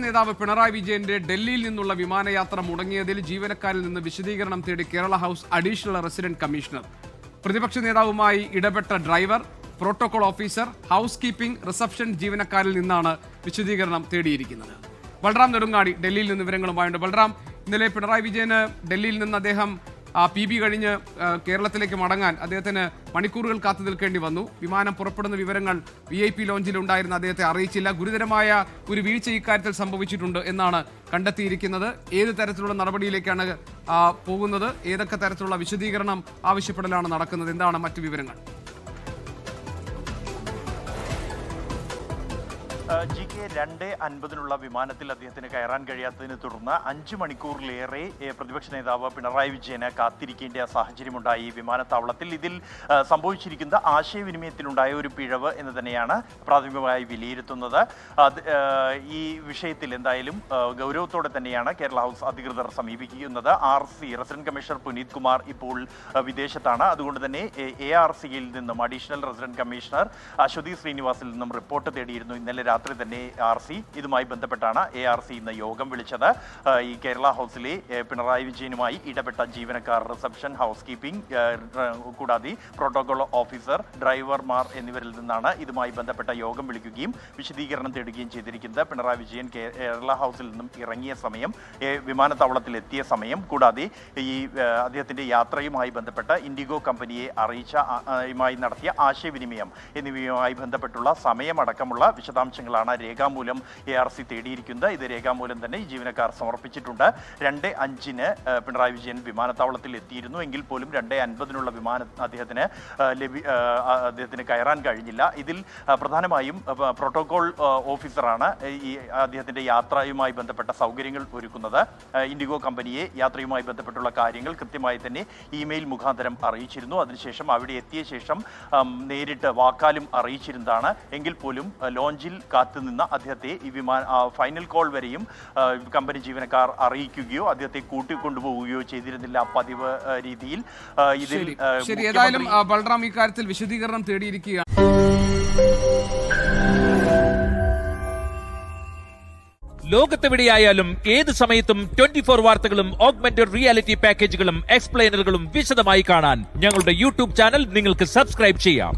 നേതാവ് പിണറായി വിജയന്റെ ഡൽഹിയിൽ നിന്നുള്ള വിമാനയാത്ര മുടങ്ങിയതിൽ ജീവനക്കാരിൽ നിന്ന് വിശദീകരണം തേടി Kerala house additional resident commissioner. പ്രതിപക്ഷ നേതാവുമായി ഇടപെട്ട driver, protocol officer, house keeping, reception ജീവനക്കാരിൽ നിന്നാണ് വിശദീകരണം തേടിയിരിക്കുന്നത്. ബൽറാം നെടുങ്ങാടി ഡൽഹിയിൽ നിന്ന് വിവരങ്ങളുമായുണ്ട്. ബൽറാം, ഇന്നലെ പിണറായി വിജയന് ഡൽഹിയിൽ നിന്ന് അദ്ദേഹം PB കഴിഞ്ഞ് കേരളത്തിലേക്ക് മടങ്ങാൻ അദ്ദേഹത്തിന് മണിക്കൂറുകൾ കാത്തു നിൽക്കേണ്ടി വന്നു. വിമാനം പുറപ്പെടുന്ന വിവരങ്ങൾ VIP ലോഞ്ചിൽ ഉണ്ടായിരുന്ന അദ്ദേഹത്തെ അറിയിച്ചില്ല. ഗുരുതരമായ ഒരു വീഴ്ച ഇക്കാര്യത്തിൽ സംഭവിച്ചിട്ടുണ്ട് എന്നാണ് കണ്ടെത്തിയിരിക്കുന്നത്. ഏത് തരത്തിലുള്ള നടപടിയിലേക്കാണ് പോകുന്നത്? ഏതൊക്കെ തരത്തിലുള്ള വിശദീകരണം ആവശ്യപ്പെടലാണ് നടക്കുന്നത്? എന്താണ് മറ്റു വിവരങ്ങൾ? GK 2:50 വിമാനത്തിൽ അദ്ദേഹത്തിന് കയറാൻ കഴിയാത്തതിനെ തുടർന്ന് 5 മണിക്കൂറിലേറെ പ്രതിപക്ഷ നേതാവ് പിണറായി വിജയന് കാത്തിരിക്കേണ്ട സാഹചര്യമുണ്ടായി ഈ വിമാനത്താവളത്തിൽ. ഇതിൽ സംഭവിച്ചിരിക്കുന്ന ആശയവിനിമയത്തിലുണ്ടായ ഒരു പിഴവ് എന്ന് തന്നെയാണ് പ്രാഥമികമായി വിലയിരുത്തുന്നത്. ഈ വിഷയത്തിൽ എന്തായാലും ഗൗരവത്തോടെ തന്നെയാണ് കേരള ഹൗസ് അധികൃതർ സമീപിക്കുന്നത്. RC resident commissioner Puneet Kumar ഇപ്പോൾ വിദേശത്താണ്. അതുകൊണ്ട് തന്നെ ARCയിൽ നിന്നും അഡീഷണൽ റെസിഡന്റ് കമ്മീഷണർ അശ്വതി ശ്രീനിവാസിൽ നിന്നും റിപ്പോർട്ട് തേടിയിരുന്നു. ഇന്നലെ രാത്രി തന്നെ RC ഇതുമായി ബന്ധപ്പെട്ടാണ് ARC ഇന്ന് യോഗം വിളിച്ചത്. ഈ കേരള ഹൗസിലെ പിണറായി വിജയനുമായി ഇടപെട്ട ജീവനക്കാർ, റിസപ്ഷൻ, ഹൗസ് കീപ്പിംഗ് കൂടാതെ പ്രോട്ടോകോൾ ഓഫീസർ, ഡ്രൈവർമാർ എന്നിവരിൽ നിന്നാണ് ഇതുമായി ബന്ധപ്പെട്ട യോഗം വിളിക്കുകയും വിശദീകരണം തേടുകയും ചെയ്തിരിക്കുന്നത്. പിണറായി വിജയൻ കേരള ഹൗസിൽ നിന്നും ഇറങ്ങിയ സമയം, വിമാനത്താവളത്തിൽ എത്തിയ സമയം, കൂടാതെ ഈ അദ്ദേഹത്തിന്റെ യാത്രയുമായി ബന്ധപ്പെട്ട ഇൻഡിഗോ കമ്പനിയെ അറിയിച്ചുമായി നടത്തിയ ആശയവിനിമയം എന്നിവയുമായി ബന്ധപ്പെട്ടുള്ള സമയമടക്കമുള്ള വിശദാംശങ്ങളാണ് രേഖാമൂലം ARC തേടിയിരിക്കുന്നത്. ഇത് രേഖാമൂലം തന്നെ ജീവനക്കാർ സമർപ്പിച്ചിട്ടുണ്ട്. 2:05 പിണറായി വിജയൻ വിമാനത്താവളത്തിൽ എത്തിയിരുന്നു എങ്കിൽ പോലും 2:50 വിമാനം അദ്ദേഹത്തിന് കയറാൻ കഴിഞ്ഞില്ല. ഇതിൽ പ്രധാനമായും പ്രോട്ടോകോൾ ഓഫീസറാണ് ഈ അദ്ദേഹത്തിന്റെ യാത്രയുമായി ബന്ധപ്പെട്ട സൗകര്യങ്ങൾ ഒരുക്കുന്നത്. ഇൻഡിഗോ കമ്പനിയെ യാത്രയുമായി ബന്ധപ്പെട്ടുള്ള കാര്യങ്ങൾ കൃത്യമായി തന്നെ ഇമെയിൽ മുഖാന്തരം അറിയിച്ചിരുന്നു. അതിനുശേഷം അവിടെ എത്തിയ ശേഷം നേരിട്ട് വാക്കാലും അറിയിച്ചിരുന്നതാണ്. എങ്കിൽ പോലും ലോഞ്ചിൽ കാത്തുനിന്ന അദ്ദേഹത്തെ ഈ ഫൈനൽ കോൾ വരെയും കമ്പനി ജീവനക്കാർ അറിയിക്കുകയോ അദ്ദേഹത്തെ കൂട്ടിക്കൊണ്ടുപോവുകയോ ചെയ്തിരുന്നില്ല പതിവ് രീതിയിൽ. ഇതിൽ ഏതായാലും ബൽറാം ഇക്കാര്യത്തിൽ വിശദീകരണം തേടിയിരിക്കുകയാണ്. ലോകത്തെവിടെയായാലും ഏത് സമയത്തും 24 വാർത്തകളും ഓഗ്മെന്റഡ് റിയാലിറ്റി പാക്കേജുകളും എക്സ്പ്ലെയിനറുകളും വിശദമായി കാണാൻ ഞങ്ങളുടെ YouTube ചാനൽ നിങ്ങൾക്ക് സബ്സ്ക്രൈബ് ചെയ്യാം.